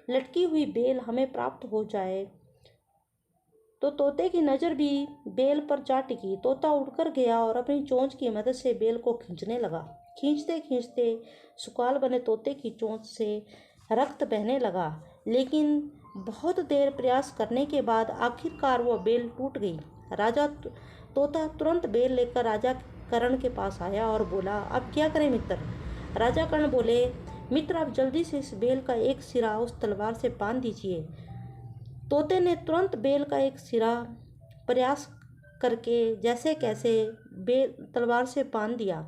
लटकी हुई बेल हमें प्राप्त हो जाए तो तोते की नज़र भी बेल पर जा टिकी। तोता उड़कर गया और अपनी चोंच की मदद से बेल को खींचने लगा। खींचते खींचते सुकाल बने तोते की चोंच से रक्त बहने लगा, लेकिन बहुत देर प्रयास करने के बाद आखिरकार वह बेल टूट गई। राजा तोता तुरंत बेल लेकर राजा कर्ण के पास आया और बोला, अब क्या करें मित्र? राजा कर्ण बोले, मित्र आप जल्दी से इस बेल का एक सिरा उस तलवार से बांध दीजिए। तोते ने तुरंत बेल का एक सिरा प्रयास करके जैसे कैसे बेल तलवार से बांध दिया।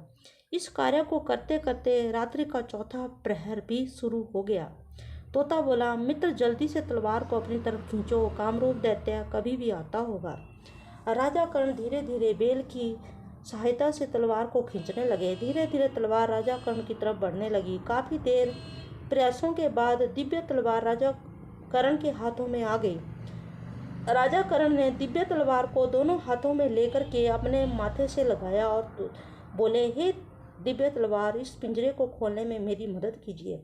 इस कार्य को करते करते रात्रि का चौथा प्रहर भी शुरू हो गया। तोता बोला, मित्र जल्दी से तलवार को अपनी तरफ खींचो, कामरूप दैत्य कभी भी आता होगा। राजा कर्ण धीरे धीरे बेल की सहायता से तलवार को खींचने लगे। धीरे धीरे तलवार राजा कर्ण की तरफ बढ़ने लगी। काफी देर प्रयासों के बाद दिव्य तलवार राजा कर्ण के हाथों में आ गई। राजा कर्ण ने दिव्य तलवार को दोनों हाथों में लेकर के अपने माथे से लगाया और बोले, हे दिव्य तलवार, इस पिंजरे को खोलने में मेरी मदद कीजिए।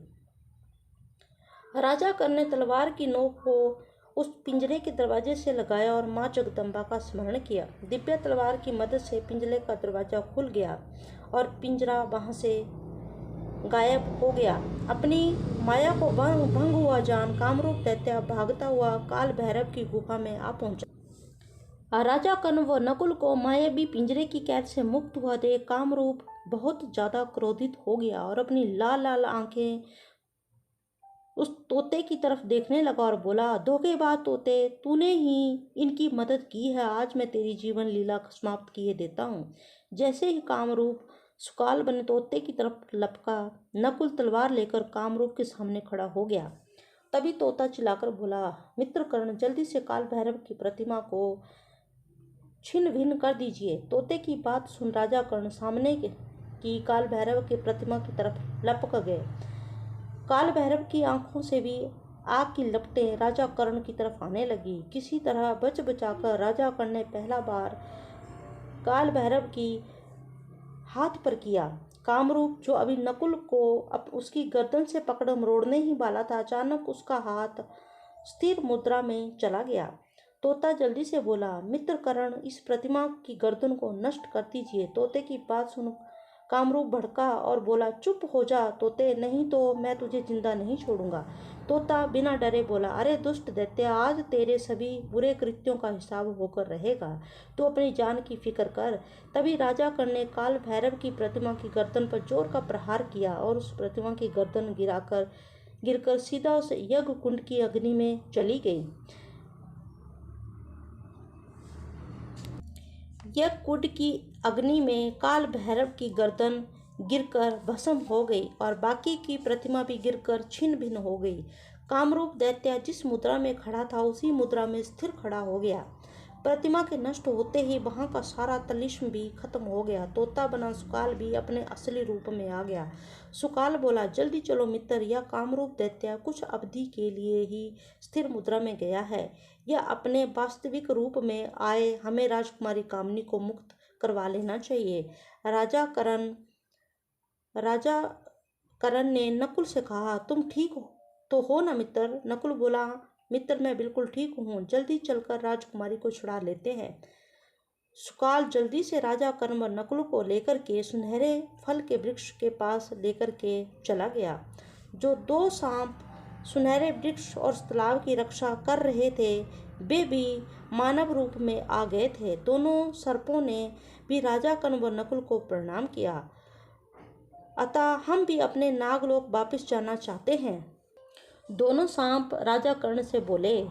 राजा कर्ण ने तलवार की नोक को उस पिंजरे के दरवाजे से लगाया और माँ जगदम्बा का स्मरण किया। दिव्य तलवार की मदद से पिंजरे का दरवाजा खुल गया और पिंजरा वहां से गायब हो गया। अपनी माया को भंग हुआ जान कामरूप दैत्य भागता हुआ काल भैरव की गुफा में आ पहुंचा। राजा कर्ण व नकुल को मायावी पिंजरे की कैद से मुक्त हुआ देख कामरूप बहुत ज्यादा क्रोधित हो गया और अपनी लाल लाल आंखें उस तोते की तरफ देखने लगा और बोला, धोखेबाज तोते, तूने ही इनकी मदद की है। आज मैं तेरी जीवन लीला समाप्त किए देता हूँ। जैसे ही कामरूप सुकाल बने तोते की तरफ लपका, नकुल तलवार लेकर कामरूप के सामने खड़ा हो गया। तभी तोता चिल्लाकर बोला, मित्र कर्ण, जल्दी से काल भैरव की प्रतिमा को छिन्न भिन्न कर दीजिए। तोते की बात सुन राजा कर्ण सामने की काल भैरव की प्रतिमा की तरफ लपक गए। काल भैरव की आंखों से भी आग की लपटें राजा कर्ण की तरफ आने लगी। किसी तरह बच बचाकर राजा कर्ण ने पहला बार काल भैरव की हाथ पर किया। कामरूप जो अभी नकुल को उसकी गर्दन से पकड़ मरोड़ने ही वाला था, अचानक उसका हाथ स्थिर मुद्रा में चला गया। तोता जल्दी से बोला, मित्र कर्ण, इस प्रतिमा की गर्दन को नष्ट कर दीजिए। तोते की बात सुन कामरूप भड़का और बोला, चुप हो जा तोते, नहीं तो मैं तुझे जिंदा नहीं छोड़ूंगा। तोता बिना डरे बोला, अरे दुष्ट दैत्य, आज तेरे सभी बुरे कृत्यों का हिसाब होकर रहेगा। तू अपनी जान की फिक्र कर। तभी राजा कर्ण ने काल भैरव की प्रतिमा की गर्दन पर जोर का प्रहार किया और उस प्रतिमा की गर्दन गिरकर सीधा उस यज्ञ कुंड की अग्नि में चली गई। यज्ञ कुंड की अग्नि में काल भैरव की गर्दन गिरकर भस्म हो गई और बाकी की प्रतिमा भी गिरकर छिन्न भिन्न हो गई। कामरूप दैत्य जिस मुद्रा में खड़ा था उसी मुद्रा में स्थिर खड़ा हो गया। प्रतिमा के नष्ट होते ही वहां का सारा तलिस्म भी खत्म हो गया। तोता बना सुकाल भी अपने असली रूप में आ गया। सुकाल बोला, जल्दी चलो मित्र, यह कामरूप दैत्य कुछ अवधि के लिए ही स्थिर मुद्रा में गया है। यह अपने वास्तविक रूप में आए, हमें राजकुमारी कामनी को मुक्त करवा लेना चाहिए। राजा करण ने नकुल से कहा, तुम ठीक हो ना मित्र? नकुल बोला, मित्र मैं बिल्कुल ठीक हूँ, जल्दी चलकर राजकुमारी को छुड़ा लेते हैं। सुकाल जल्दी से राजा कर्ण व नकुल को लेकर के सुनहरे फल के वृक्ष के पास लेकर के चला गया। जो दो सांप सुनहरे वृक्ष और तालाब की रक्षा कर रहे थे वे भी मानव रूप में आ गए थे। दोनों सर्पों ने भी राजा कर्ण व नकुल को प्रणाम किया। अतः हम भी अपने नागलोक वापस जाना चाहते हैं। दोनों सांप राजा कर्ण से बोले।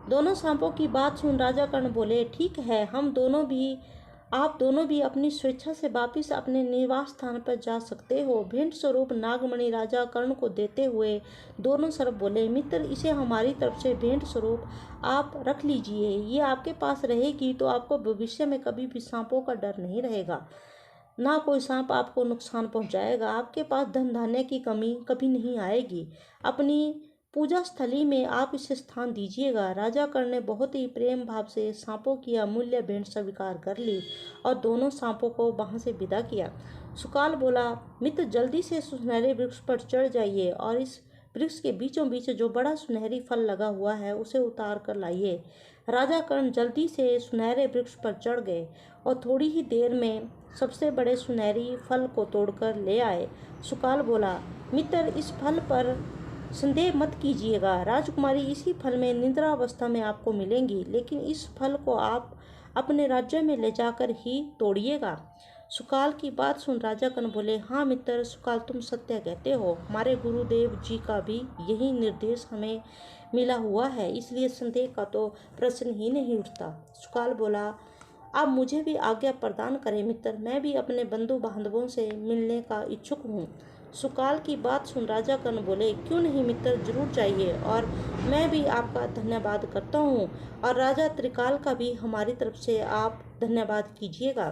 दोनों सांपों की बात सुन राजा कर्ण बोले, ठीक है, आप दोनों भी अपनी स्वेच्छा से वापिस अपने निवास स्थान पर जा सकते हो। भेंट स्वरूप नागमणि राजा कर्ण को देते हुए दोनों सर्प बोले, मित्र इसे हमारी तरफ से भेंट स्वरूप आप रख लीजिए। ये आपके पास रहेगी तो आपको भविष्य में कभी भी सांपों का डर नहीं रहेगा, ना कोई सांप आपको नुकसान पहुंचाएगा। आपके पास धन धान्य की कमी कभी नहीं आएगी। अपनी पूजा स्थली में आप इसे स्थान दीजिएगा। राजा कर्ण ने बहुत ही प्रेम भाव से सांपों की अमूल्य भेंट स्वीकार कर ली और दोनों सांपों को वहां से विदा किया। सुकाल बोला, मित्र जल्दी से सुनहरे वृक्ष पर चढ़ जाइए और इस वृक्ष के बीचों बीच जो बड़ा सुनहरी फल लगा हुआ है उसे उतार कर लाइए। राजा कर्ण जल्दी से सुनहरे वृक्ष पर चढ़ गए और थोड़ी ही देर में सबसे बड़े सुनहरी फल को तोड़कर ले आए। सुकाल बोला, मित्र इस फल पर संदेह मत कीजिएगा। राजकुमारी इसी फल में निद्रा अवस्था में आपको मिलेंगी, लेकिन इस फल को आप अपने राज्य में ले जाकर ही तोड़िएगा। सुकाल की बात सुन राजा कर्ण बोले, हाँ मित्र सुकाल, तुम सत्य कहते हो। हमारे गुरुदेव जी का भी यही निर्देश हमें मिला हुआ है, इसलिए संदेह का तो प्रश्न ही नहीं उठता। सुकाल बोला, आप मुझे भी आज्ञा प्रदान करें मित्र, मैं भी अपने बंधु बांधवों से मिलने का इच्छुक हूँ। सुकाल की बात सुन राजा कर्ण बोले, क्यों नहीं मित्र, जरूर जाइए, और मैं भी आपका धन्यवाद करता हूँ और राजा त्रिकाल का भी हमारी तरफ से आप धन्यवाद कीजिएगा।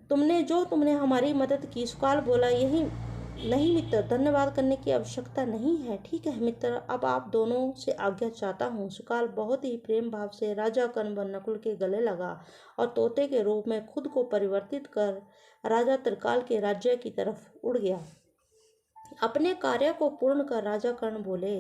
तुमने हमारी मदद की। सुकाल बोला, यही नहीं मित्र, धन्यवाद करने की आवश्यकता नहीं है। ठीक है मित्र, अब आप दोनों से आज्ञा चाहता हूँ। सुकाल बहुत ही प्रेम भाव से राजा कर्ण व नकुल के गले लगा और तोते के रूप में खुद को परिवर्तित कर राजा त्रिकाल के राज्य की तरफ उड़ गया। अपने कार्य को पूर्ण कर राजा कर्ण बोले,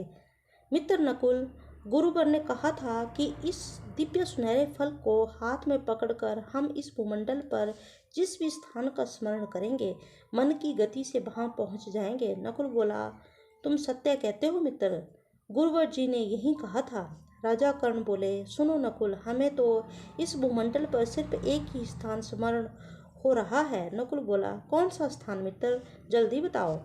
मित्र नकुल, गुरुवर ने कहा था कि इस दिव्य सुनहरे फल को हाथ में पकड़कर हम इस भूमंडल पर जिस भी स्थान का स्मरण करेंगे मन की गति से वहां पहुंच जाएंगे। नकुल बोला, तुम सत्य कहते हो मित्र, गुरुवर जी ने यही कहा था। राजा कर्ण बोले, सुनो नकुल, हमें तो इस भूमंडल पर सिर्फ एक ही स्थान स्मरण हो रहा है। नकुल बोला, कौन सा स्थान मित्र, जल्दी बताओ।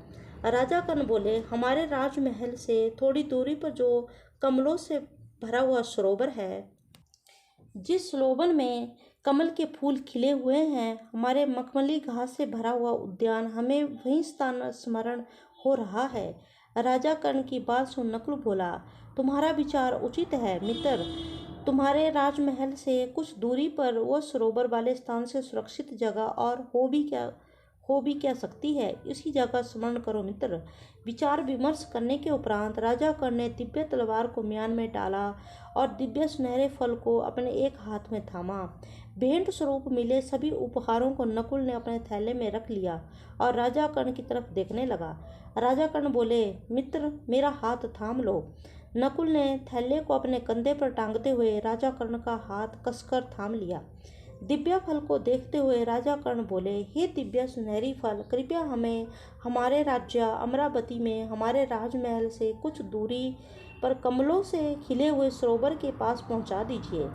राजा कर्ण बोले, हमारे राजमहल से थोड़ी दूरी पर जो कमलों से भरा हुआ सरोवर है, जिस सरोवर में कमल के फूल खिले हुए हैं, हमारे मखमली घास से भरा हुआ उद्यान, हमें वही स्थान स्मरण हो रहा है। राजा कर्ण की बात सुन नकुल बोला, तुम्हारा विचार उचित है मित्र, तुम्हारे राजमहल से कुछ दूरी पर वो सरोवर वाले स्थान से सुरक्षित जगह और हो भी क्या सकती है, इसी जगह स्मरण करो मित्र। विचार विमर्श करने के उपरांत राजा कर्ण ने दिव्य तलवार को म्यान में डाला और दिव्य सुनहरे फल को अपने एक हाथ में थामा। भेंट स्वरूप मिले सभी उपहारों को नकुल ने अपने थैले में रख लिया और राजा कर्ण की तरफ देखने लगा। राजा कर्ण बोले, मित्र मेरा हाथ थाम लो। नकुल ने थैले को अपने कंधे पर टांगते हुए राजा कर्ण का हाथ कसकर थाम लिया। दिव्या फल को देखते हुए राजा कर्ण बोले, हे दिव्या सुनहरी फल, कृपया हमें हमारे राज्य अमरावती में हमारे राजमहल से कुछ दूरी पर कमलों से खिले हुए सरोवर के पास पहुंचा दीजिए।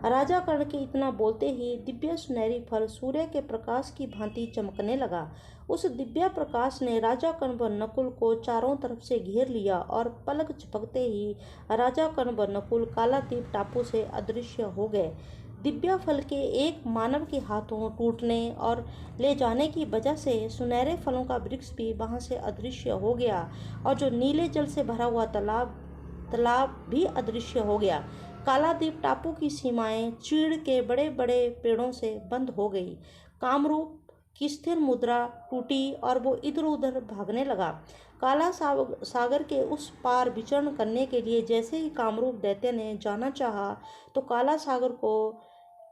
राजा कर्ण के इतना बोलते ही दिव्य सुनहरी फल सूर्य के प्रकाश की भांति चमकने लगा। उस दिव्य प्रकाश ने राजा कर्ण व नकुल को चारों तरफ से घेर लिया और पलक झपकते ही राजा कर्ण व नकुल कालातीप टापू से अदृश्य हो गए। दिव्या फल के एक मानव के हाथों टूटने और ले जाने की वजह से सुनहरे फलों का वृक्ष भी वहां से अदृश्य हो गया और जो नीले जल से भरा हुआ तालाब भी अदृश्य हो गया। कालादीप टापू की सीमाएं चीड़ के बड़े बड़े पेड़ों से बंद हो गई। कामरूप की स्थिर मुद्रा टूटी और वो इधर उधर भागने लगा। काला सागर के उस पार विचरण करने के लिए जैसे ही कामरूप दैत्य ने जाना चाहा तो काला सागर को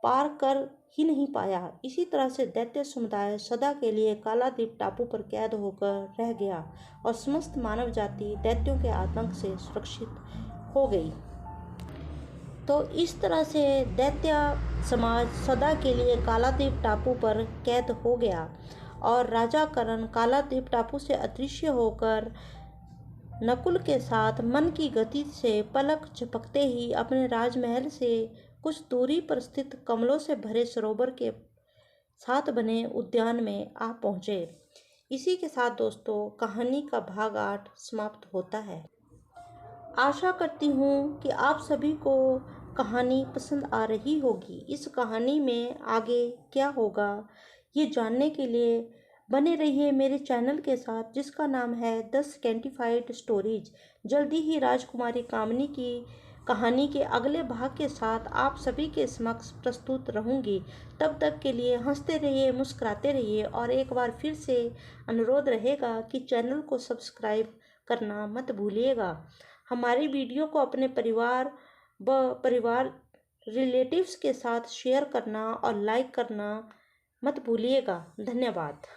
पार कर ही नहीं पाया। इसी तरह से दैत्य समुदाय सदा के लिए कालादीप टापू पर कैद होकर रह गया और समस्त मानव जाति दैत्यों के आतंक से सुरक्षित हो गई। तो इस तरह से दैत्य समाज सदा के लिए कालादीप टापू पर कैद हो गया और राजा कर्ण कालादीप टापू से अदृश्य होकर नकुल के साथ मन की गति से पलक झपकते ही अपने राजमहल से कुछ दूरी पर स्थित कमलों से भरे सरोवर के साथ बने उद्यान में आ पहुँचे। इसी के साथ दोस्तों कहानी का भाग 8 समाप्त होता है। आशा करती हूँ कि आप सभी को कहानी पसंद आ रही होगी। इस कहानी में आगे क्या होगा ये जानने के लिए बने रहिए मेरे चैनल के साथ, जिसका नाम है द स्कैंटिफाइड स्टोरीज। जल्दी ही राजकुमारी कामिनी की कहानी के अगले भाग के साथ आप सभी के समक्ष प्रस्तुत रहूंगी। तब तक के लिए हंसते रहिए, मुस्कुराते रहिए और एक बार फिर से अनुरोध रहेगा कि चैनल को सब्सक्राइब करना मत भूलिएगा। हमारी वीडियो को अपने परिवार रिलेटिव्स के साथ शेयर करना और लाइक करना मत भूलिएगा। धन्यवाद।